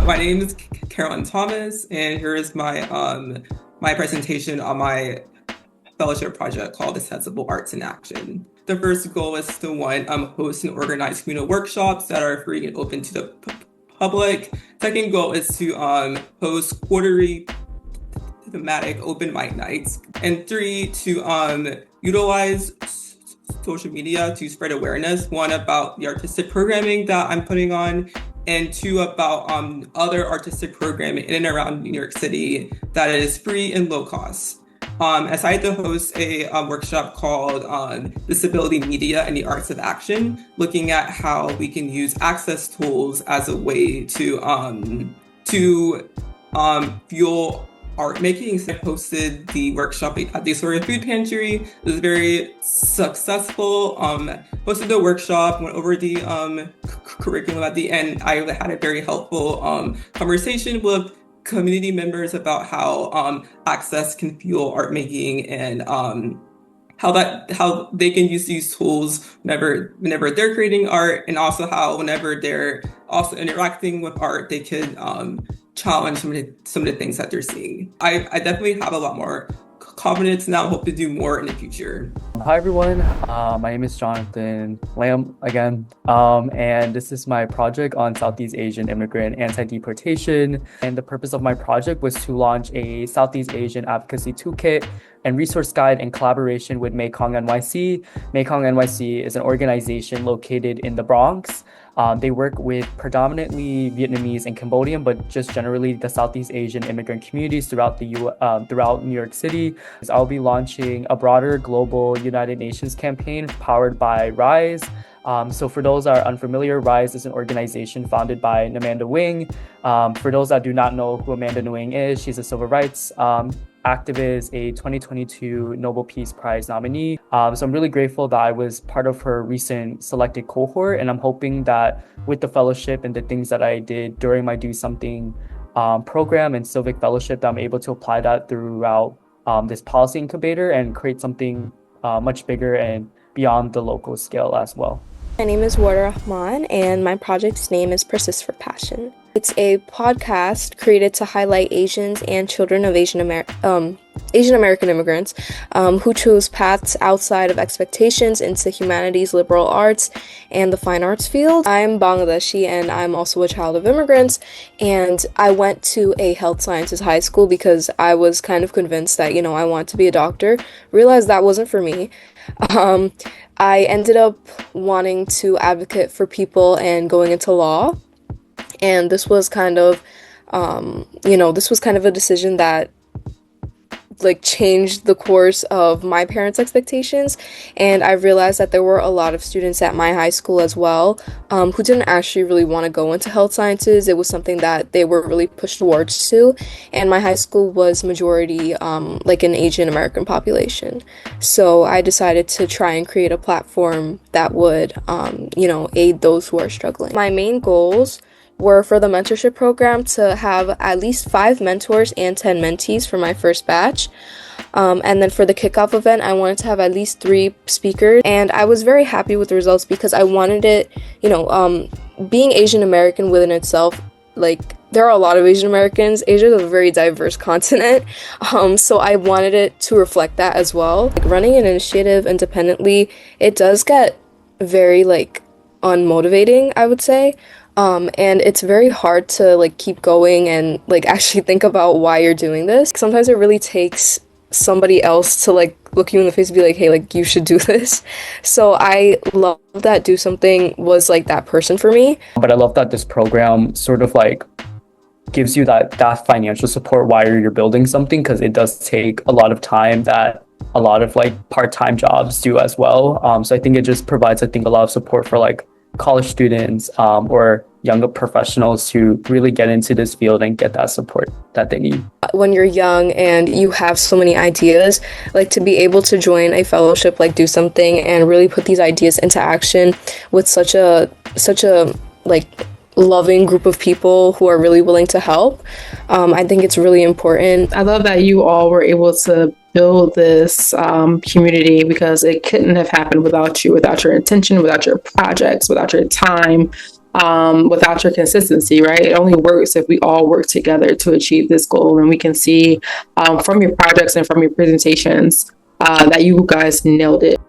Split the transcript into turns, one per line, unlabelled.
My name is Carolyn Thomas, and here is my presentation on my fellowship project called Accessible Arts in Action. The first goal is to host and organize communal workshops that are free and open to the public. Second goal is to host quarterly thematic open mic nights. And three, to utilize social media to spread awareness. One, about the artistic programming that I'm putting on, and two, about other artistic programming in and around New York City that is free and low cost. I decided to host a workshop called Disability Media and the Arts of Action, looking at how we can use access tools as a way to fuel art making. So I hosted the workshop at the Astoria Food Pantry. It was very successful. Hosted the workshop, went over the curriculum at the end. I had a very helpful conversation with community members about how access can fuel art making, and how they can use these tools whenever they're creating art, and also how whenever they're also interacting with art, they could challenge some of the things that they're seeing. I definitely have a lot more confidence now. Hope to do more in the future.
Hi everyone, my name is Jonathan Lamb again, and this is my project on Southeast Asian immigrant anti-deportation. And the purpose of my project was to launch a Southeast Asian advocacy toolkit and resource guide in collaboration with Mekong NYC. Mekong NYC is an organization located in the Bronx. They work with predominantly Vietnamese and Cambodian, but just generally the Southeast Asian immigrant communities throughout throughout New York City. I'll be launching a broader global United Nations campaign powered by RISE. So for those that are unfamiliar, RISE is an organization founded by Amanda Wing. For those that do not know who Amanda Wing is, she's a civil rights activist, a 2022 Nobel Peace Prize nominee. So I'm really grateful that I was part of her recent selected cohort, and I'm hoping that with the fellowship and the things that I did during my DoSomething program and Civic Fellowship, that I'm able to apply that throughout this policy incubator and create something much bigger and beyond the local scale as well.
My name is Warda Rahman, and my project's name is Persist for Passion. It's a podcast created to highlight Asians and children of Asian American immigrants who chose paths outside of expectations into humanities, liberal arts, and the fine arts field. I'm Bangladeshi, and I'm also a child of immigrants, and I went to a health sciences high school because I was kind of convinced that, I wanted to be a doctor. Realized that wasn't for me. I ended up wanting to advocate for people and going into law. And this was kind of, a decision that changed the course of my parents' expectations. And I realized that there were a lot of students at my high school as well who didn't actually really want to go into health sciences. It was something that they were really pushed towards to. And my high school was majority an Asian American population. So I decided to try and create a platform that would, aid those who are struggling. My main goals were for the mentorship program to have at least 5 mentors and 10 mentees for my first batch. And then for the kickoff event, I wanted to have at least 3 speakers. And I was very happy with the results because I wanted it, being Asian American within itself, there are a lot of Asian Americans. Asia is a very diverse continent. So I wanted it to reflect that as well. Running an initiative independently, it does get very unmotivating, I would say. And it's very hard to keep going and actually think about why you're doing this. Sometimes it really takes somebody else to look you in the face and be like, hey, you should do this. So I love that DoSomething was that person for me.
But I love that this program sort of gives you that financial support while you're building something, because it does take a lot of time that a lot of part-time jobs do as well. So I think it just provides, a lot of support for college students or younger professionals who really get into this field and get that support that they need.
When you're young and you have so many ideas, to be able to join a fellowship like DoSomething and really put these ideas into action with such a loving group of people who are really willing to help, I think it's really important.
I love that you all were able to build this community, because it couldn't have happened without you, without your intention, without your projects, without your time. without your consistency, right? It only works if we all work together to achieve this goal. And we can see from your projects and from your presentations that you guys nailed it.